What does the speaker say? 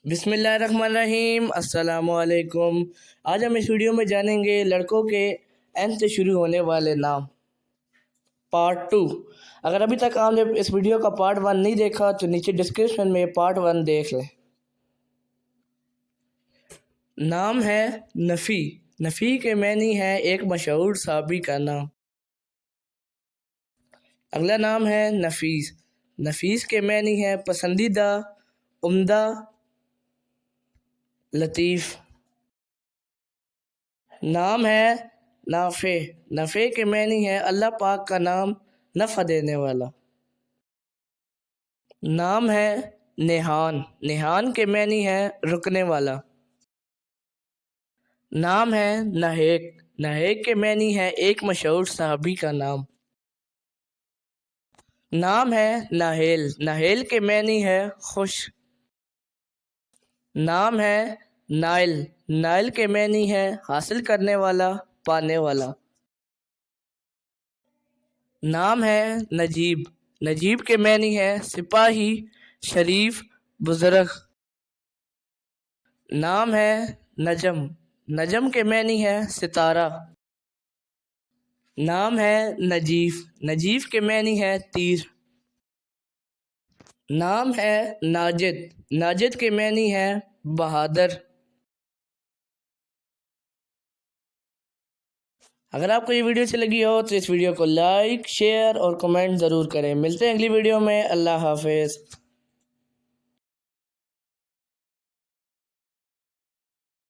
بسم اللہ الرحمن الرحیم، السلام علیکم۔ آج ہم اس ویڈیو میں جانیں گے لڑکوں کے این سے شروع ہونے والے نام۔ پارٹ 2۔ اگر ابھی تک آپ نے اس ویڈیو کا پارٹ 1 نہیں دیکھا تو نیچے ڈسکرپشن میں پارٹ 1 دیکھ لیں۔ نام ہے نفی۔ نفی کے معنی ہے ایک مشہور صحابی کا نام۔ اگلا نام ہے نفیس۔ نفیس کے معنی ہے پسندیدہ، عمدہ، لطیف۔ نام ہے نافع۔ نافع کے معنی ہے اللہ پاک کا نام، نفع دینے والا۔ نام ہے نیحان۔ نیحان کے معنی ہے رکنے والا۔ نام ہے نہیک۔ نہیک کے معنی ہے ایک مشہور صحابی کا نام۔ نام ہے ناہیل۔ ناہیل کے معنی ہے خوش۔ نام ہے نائل۔ نائل کے معنی ہے حاصل کرنے والا، پانے والا۔ نام ہے نجیب۔ نجیب کے معنی ہے سپاہی، شریف، بزرگ۔ نام ہے نجم۔ نجم کے معنی ہے ستارہ۔ نام ہے نجیف۔ نجیف کے معنی ہے تیر۔ نام ہے ناجد۔ ناجد کے معنی ہے بہادر۔ اگر آپ کو یہ ویڈیو اچھی لگی ہو تو اس ویڈیو کو لائک، شیئر اور کمنٹ ضرور کریں۔ ملتے ہیں اگلی ویڈیو میں۔ اللہ حافظ۔